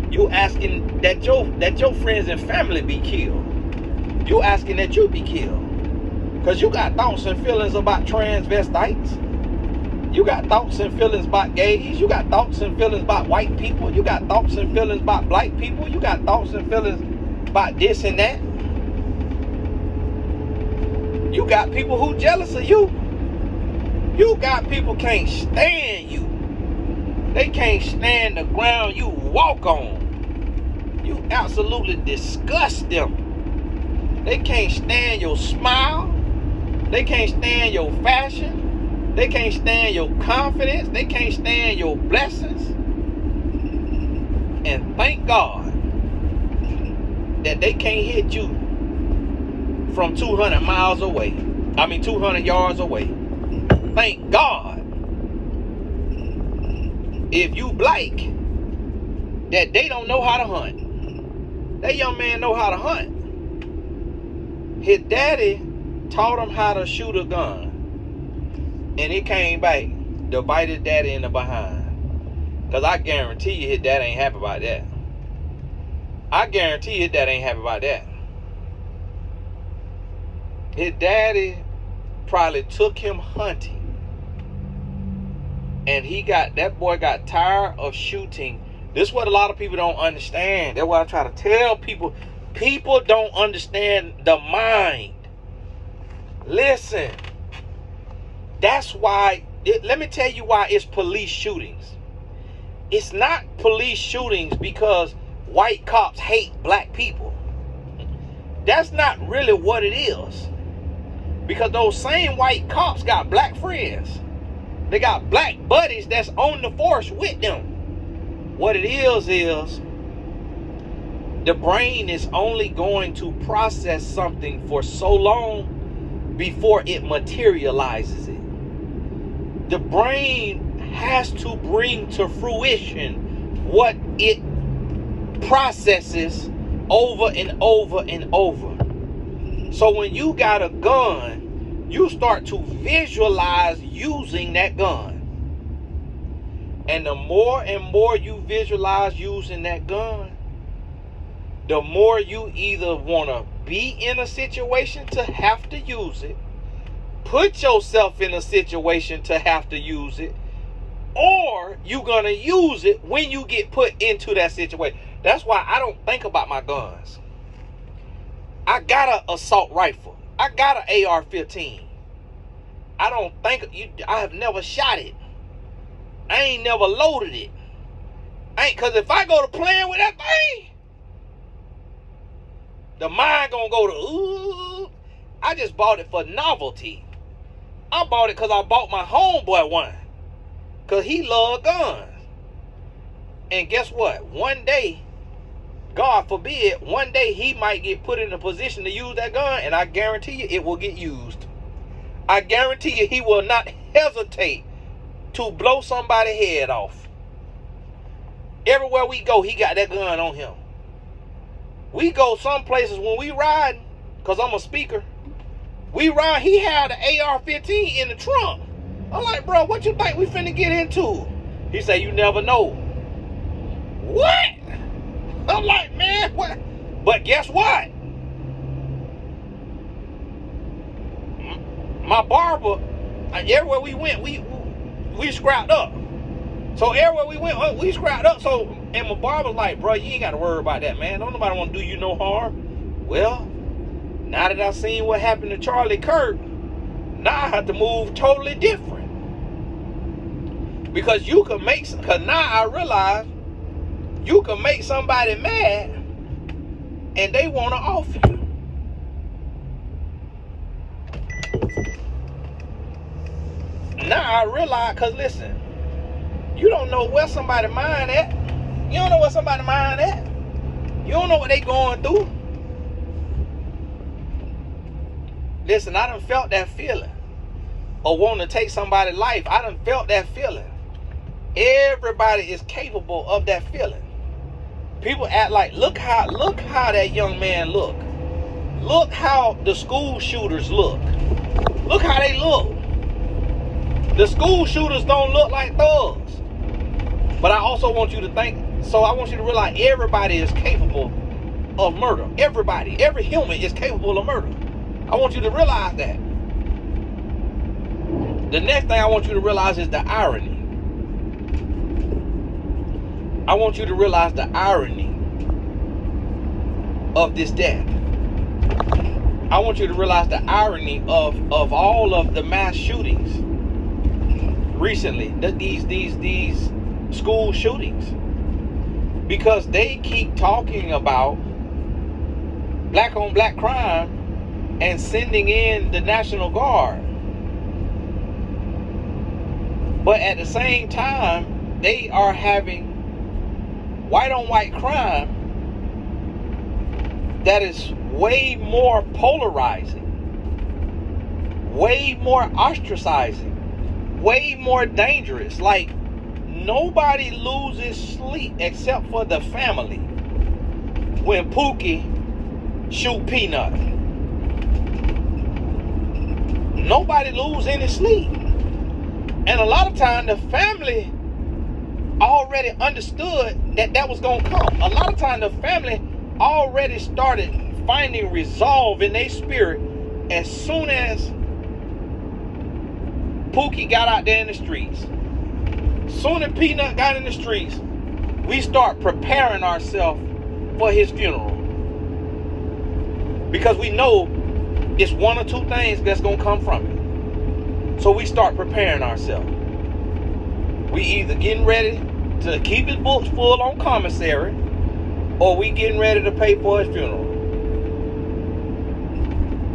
You asking that your friends and family be killed. You asking that you be killed. Because you got thoughts and feelings about transvestites. You got thoughts and feelings about gays. You got thoughts and feelings about white people. You got thoughts and feelings about black people. You got thoughts and feelings about this and that. You got people who jealous of you. You got people can't stand you. They can't stand the ground you walk on. You absolutely disgust them. They can't stand your smile. They can't stand your fashion. They can't stand your confidence. They can't stand your blessings. And thank God that they can't hit you from 200 miles away. 200 yards away. Thank God. If you black, that they don't know how to hunt. That young man know how to hunt. His daddy taught him how to shoot a gun. And it came back to bite his daddy in the behind. Because I guarantee you his dad ain't happy about that. I guarantee his dad ain't happy about that. His daddy probably took him hunting. And that boy got tired of shooting. This is what a lot of people don't understand. That's what I try to tell people. People don't understand the mind. Listen. That's why, let me tell you why it's police shootings. It's not police shootings because white cops hate black people. That's not really what it is. Because those same white cops got black friends. They got black buddies that's on the force with them. What it is the brain is only going to process something for so long before it materializes it. The brain has to bring to fruition what it processes over and over and over. So when you got a gun, you start to visualize using that gun. And the more and more you visualize using that gun, the more you either want to be in a situation to have to use it, put yourself in a situation to have to use it, or you're going to use it when you get put into that situation. That's why I don't think about my guns. I got an assault rifle. I got an AR-15. I have never shot it. I ain't never loaded it. Because if I go to playing with that thing, the mind gonna go to, ooh. I just bought it for novelty. I bought it because I bought my homeboy one. Because he loved guns. And guess what? One day, God forbid, one day he might get put in a position to use that gun, and I guarantee you it will get used. I guarantee you he will not hesitate to blow somebody's head off. Everywhere we go, he got that gun on him. We go some places when we ride, because I'm a speaker, we ride, he had an AR-15 in the trunk. I'm like, bro, what you think we finna get into? He said, you never know. What? I'm like, man, what? But guess what? My barber, everywhere we went, we scrapped up. So everywhere we went, we scrapped up. So, and my barber's like, bro, you ain't got to worry about that, man. Don't nobody want to do you no harm. Well, now that I seen what happened to Charlie Kirk, now I have to move totally different. Because you can make, because now I realize you can make somebody mad and they want to off you. Now I realize, because listen, you don't know where somebody's mind at. You don't know where somebody's mind at. You don't know what they going through. Listen, I done felt that feeling of wanting to take somebody's life. I done felt that feeling. Everybody is capable of that feeling. People act like, look how that young man look. Look how the school shooters look. Look how they look. The school shooters don't look like thugs. But I also want you to think, so I want you to realize everybody is capable of murder. Everybody, every human is capable of murder. I want you to realize that. The next thing I want you to realize is the irony. I want you to realize the irony of this death. I want you to realize the irony of all of the mass shootings recently, these school shootings, because they keep talking about black on black crime and sending in the National Guard, but at the same time they are having white on white crime that is way more polarizing, way more ostracizing, way more dangerous. Like, nobody loses sleep except for the family when Pookie shoot Peanut. Nobody lose any sleep. And a lot of times the family already understood that was going to come. A lot of times the family already started finding resolve in their spirit as soon as Pookie got out there in the streets. Soon as Peanut got in the streets, we start preparing ourselves for his funeral. Because we know it's one or two things that's going to come from it. So we start preparing ourselves. We either getting ready to keep his books full on commissary, or we getting ready to pay for his funeral.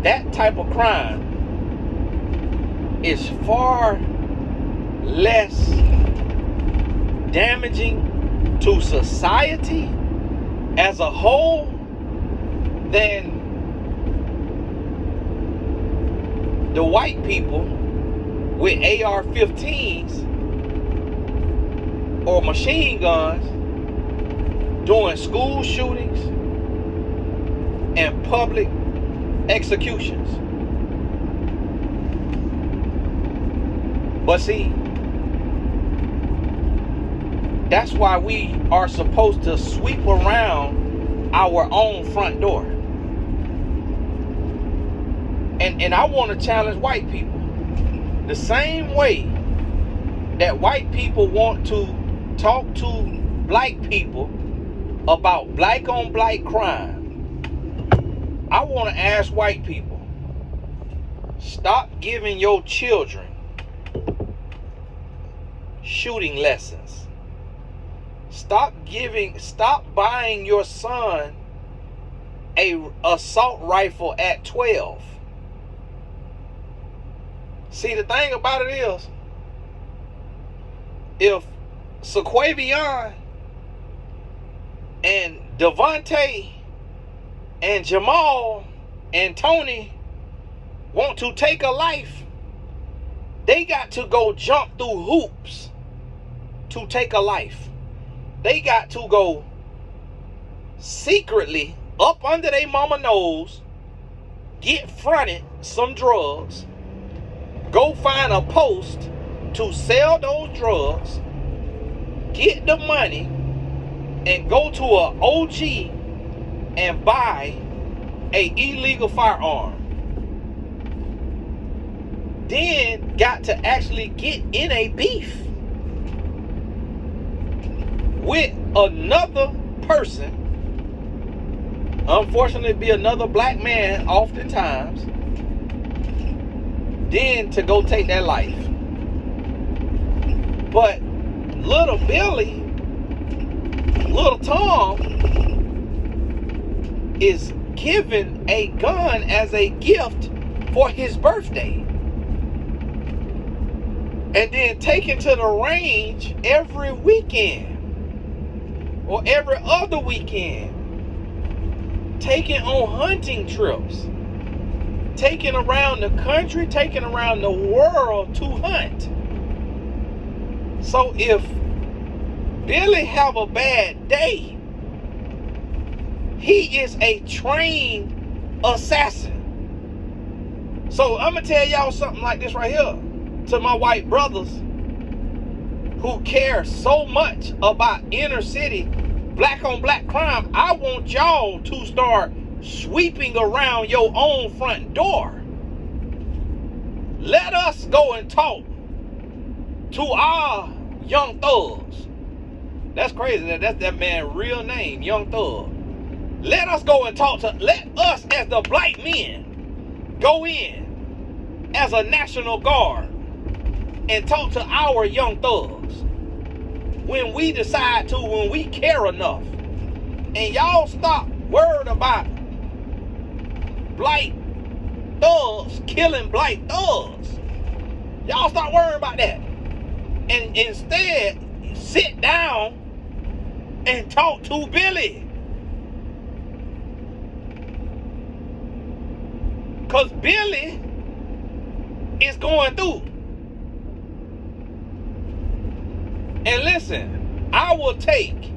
That type of crime is far less damaging to society as a whole than the white people with AR-15s or machine guns doing school shootings and public executions. But see, that's why we are supposed to sweep around our own front door. And I want to challenge white people. The same way that white people want to talk to black people about black on black crime, I want to ask white people, stop giving your children shooting lessons. Stop buying your son a assault rifle at 12. See, the thing about it is, if Sequavion and Devontae and Jamal and Tony want to take a life, they got to go jump through hoops to take a life. They got to go secretly up under their mama nose, get fronted some drugs, go find a post to sell those drugs, get the money, and go to a OG and buy a illegal firearm. Then got to actually get in a beef with another person, unfortunately be another black man oftentimes, then to go take that life. But little Billy, little Tom, is given a gun as a gift for his birthday, and then taken to the range every weekend or every other weekend, taken on hunting trips, taken around the country, taken around the world to hunt. So if Billy have a bad day, he is a trained assassin. So I'm gonna tell y'all something like this right here to my white brothers who care so much about inner city black on black crime. I want y'all to start sweeping around your own front door. Let us go and talk to our young thugs. That's crazy. That's that man's real name, Young Thug. Let us go and talk to, let us as the black men go in as a National Guard and talk to our young thugs when we decide to, when we care enough. And y'all stop worried about black thugs killing black thugs. Y'all stop worrying about that. And instead, sit down and talk to Billy. Because Billy is going through. And listen, I will take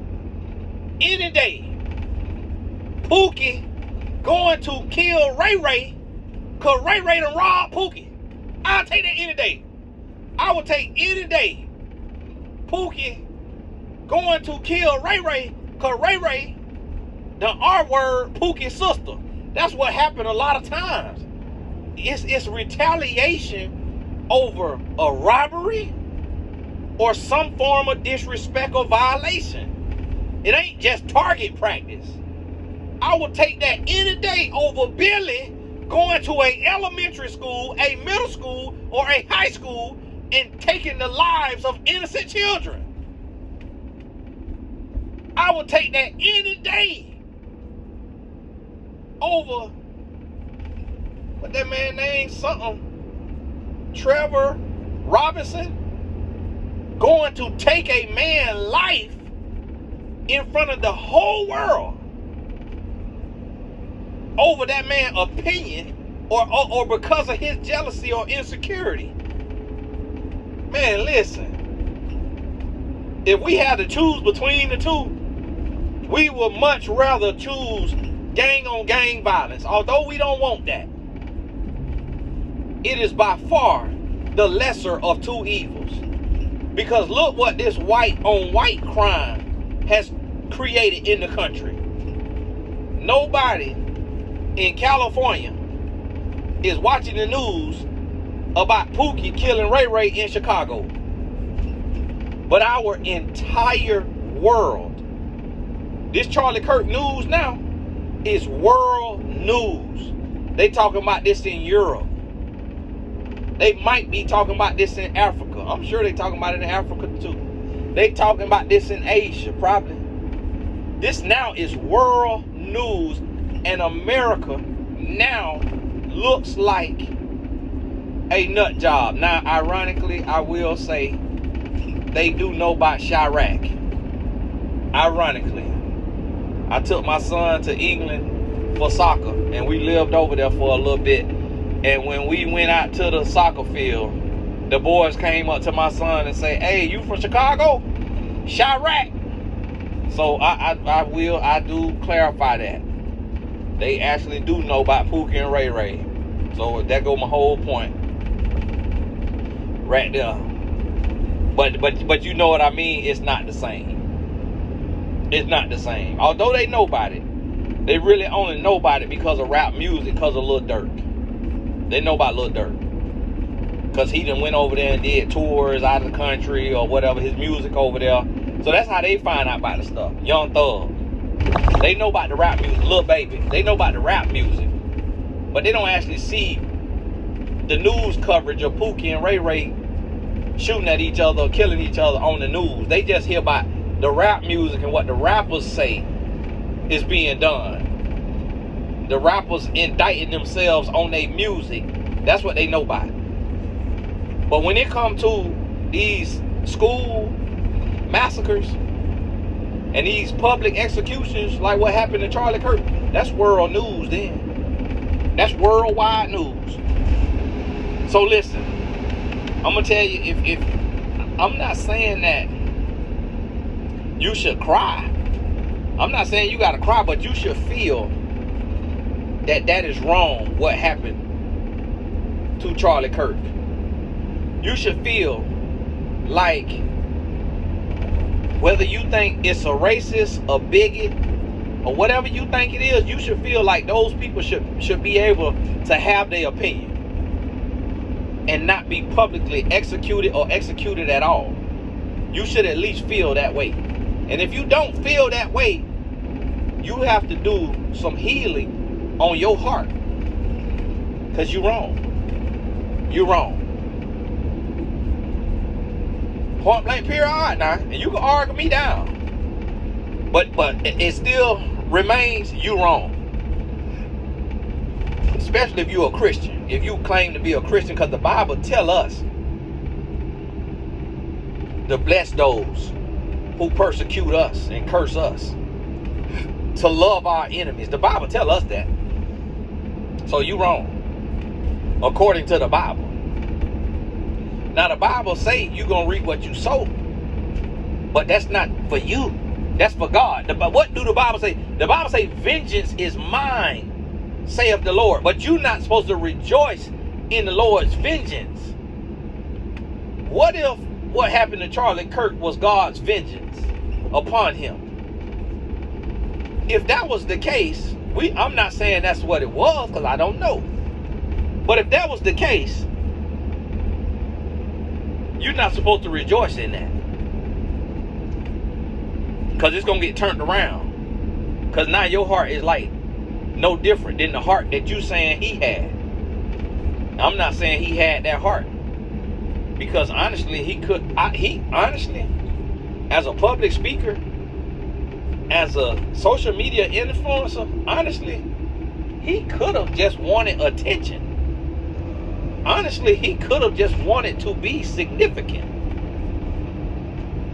any day Pookie going to kill Ray Ray because Ray Ray done robbed Pookie. I'll take that any day. I will take any day Pookie going to kill Ray Ray because Ray Ray the R-word Pookie's sister. That's what happened a lot of times. It's retaliation over a robbery or some form of disrespect or violation. It ain't just target practice. I would take that any day over Billy going to a elementary school, a middle school, or a high school and taking the lives of innocent children. I would take that any day over, what that man named something, Trevor Robinson, going to take a man's life in front of the whole world over that man's opinion or because of his jealousy or insecurity. Man, listen, if we had to choose between the two, we would much rather choose gang on gang violence, although we don't want that. It is by far the lesser of two evils. Because look what this white on white crime has created in the country. Nobody in California is watching the news about Pookie killing Ray Ray in Chicago. But our entire world, this Charlie Kirk news now is world news. They talking about this in Europe. They might be talking about this in Africa. I'm sure they talking about it in Africa too. They talking about this in Asia, probably. This now is world news, and America now looks like a nut job. Now, ironically, I will say they do know about Chirac. Ironically, I took my son to England for soccer, and we lived over there for a little bit. And when we went out to the soccer field, the boys came up to my son and say, "Hey, you from Chicago? Chirac." So I do clarify that. They actually do know about Pookie and Ray Ray. So that go my whole point right there. But you know what I mean? It's not the same. It's not the same. Although they know about it, they really only know about it because of rap music, because of Lil Durk. They know about Lil Durk. Because he done went over there and did tours out of the country or whatever, his music over there. So that's how they find out about the stuff. Young Thug. They know about the rap music. Lil Baby. They know about the rap music. But they don't actually see the news coverage of Pookie and Ray Ray shooting at each other or killing each other on the news. They just hear about the rap music and what the rappers say is being done. The rappers indicting themselves on their music. That's what they know about. But when it comes to these school massacres and these public executions like what happened to Charlie Kirk, that's world news then. That's worldwide news. So listen, I'm going to tell you, if I'm not saying that you should cry. I'm not saying you got to cry, but you should feel that that is wrong, what happened to Charlie Kirk. You should feel like whether you think it's a racist, a bigot, or whatever you think it is, you should feel like those people should be able to have their opinion and not be publicly executed or executed at all. You should at least feel that way. And if you don't feel that way, you have to do some healing on your heart. Because you're wrong. You're wrong. Point blank period, all right now. And you can argue me down. But it still remains you wrong. Especially if you're a Christian. If you claim to be a Christian, because the Bible tell us to bless those who persecute us and curse us, to love our enemies. The Bible tell us that. So you wrong, according to the Bible. Now the Bible say you're going to reap what you sow, but that's not for you. That's for God. But what do the Bible say? The Bible say vengeance is mine, saith the Lord. But you're not supposed to rejoice in the Lord's vengeance. What if what happened to Charlie Kirk was God's vengeance upon him? If that was the case, I'm not saying that's what it was, because I don't know. But if that was the case, you're not supposed to rejoice in that. Because it's going to get turned around. Because now your heart is like no different than the heart that you saying he had. I'm not saying he had that heart. Because honestly, he honestly, as a public speaker, as a social media influencer, honestly, he could have just wanted attention. Honestly, he could have just wanted to be significant.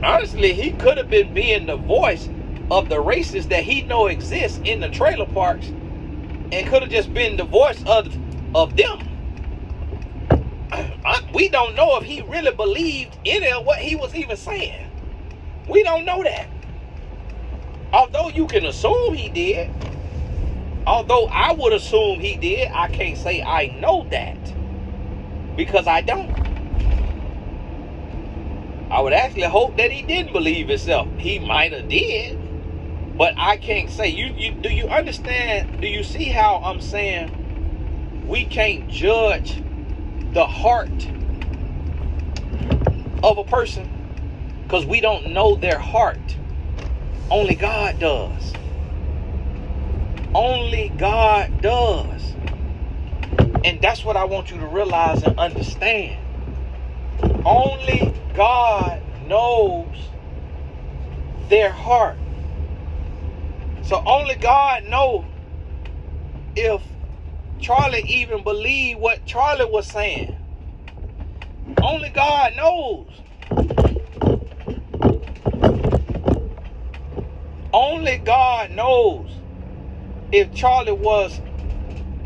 Honestly, he could have been being the voice of the racists that he know exist in the trailer parks, and could have just been the voice of them. We don't know if he really believed in it or what he was even saying. We don't know that. Although you can assume he did. Although I would assume he did, I can't say I know that. Because I don't. I would actually hope that he didn't believe himself. He might have did. But I can't say. Do you understand? Do you see how I'm saying we can't judge the heart of a person? Because we don't know their heart. Only God does. Only God does. And that's what I want you to realize and understand. Only God knows their heart. So only God knows if Charlie even believed what Charlie was saying. Only God knows. Only God knows if Charlie was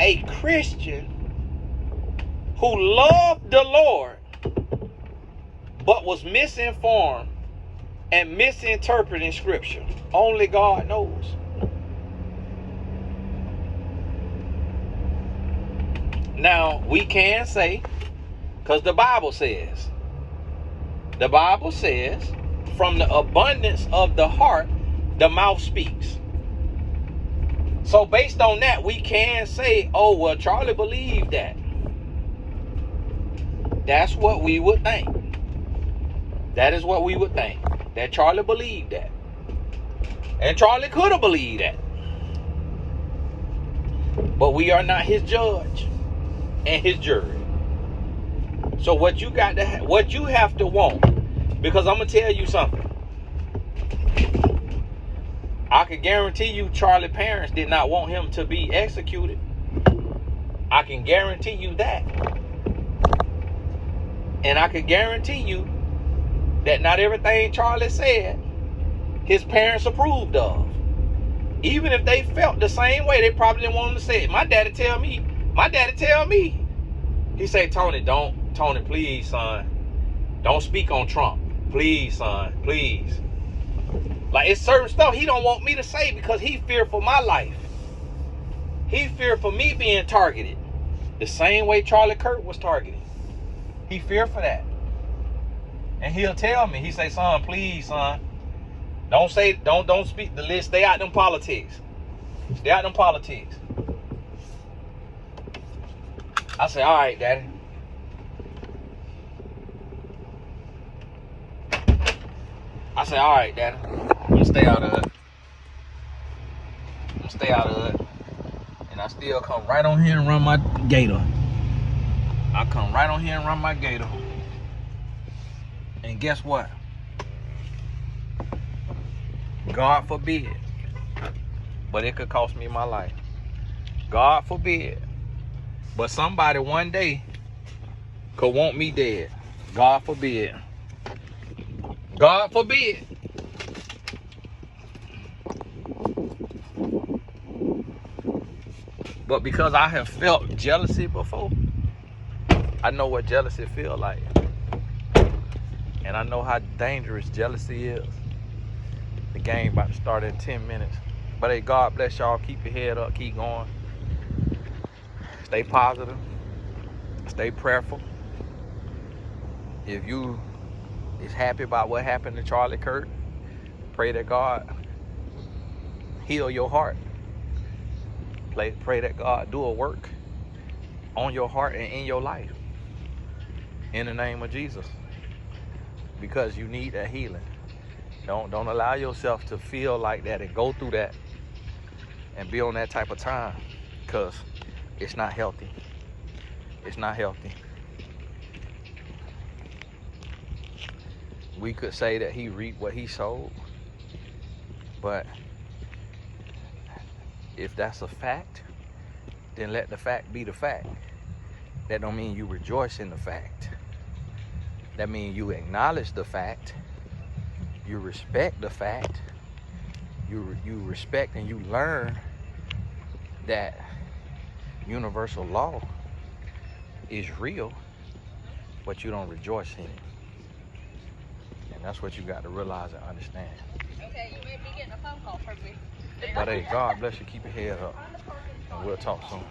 a Christian who loved the Lord but was misinformed and misinterpreting scripture. Only God knows. Now, we can say, because the Bible says, from the abundance of the heart, the mouth speaks. So based on that, we can say, oh, well, Charlie believed that. That's what we would think. That is what we would think. That Charlie believed that. And Charlie could have believed that. But we are not his judge and his jury. So what you have to want, because I'm gonna tell you something. I can guarantee you Charlie's parents did not want him to be executed. I can guarantee you that. And I can guarantee you that not everything Charlie said his parents approved of. Even if they felt the same way, they probably didn't want him to say it. My daddy tell me. He say, Tony, please, son. Don't speak on Trump. Please, son, please. Like, it's certain stuff he don't want me to say because he feared for my life. He feared for me being targeted. The same way Charlie Kirk was targeted. He feared for that. And he'll tell me, he say, son, please, son. Don't speak the list. Stay out them politics. Stay out them politics. I say, all right, daddy. I'm gonna stay out of it. And I still come right on here and run my gator. And guess what? God forbid. But it could cost me my life. God forbid. But somebody one day could want me dead. God forbid. God forbid. But because I have felt jealousy before, I know what jealousy feels like. And I know how dangerous jealousy is. The game about to start in 10 minutes. But hey, God bless y'all. Keep your head up. Keep going. Stay positive. Stay prayerful. If you is happy about what happened to Charlie Kirk, pray that God heal your heart. Pray that God do a work on your heart and in your life. In the name of Jesus. Because you need that healing. Don't allow yourself to feel like that and go through that and be on that type of time, because it's not healthy. It's not healthy. We could say that he reaped what he sowed, but if that's a fact, then let the fact be the fact. That don't mean you rejoice in the fact. That means you acknowledge the fact. You respect the fact. You respect and you learn that universal law is real, but you don't rejoice in it. And that's what you got to realize and understand. Okay, you may be getting a phone call from me. But hey, God bless you. Keep your head up. And we'll talk soon.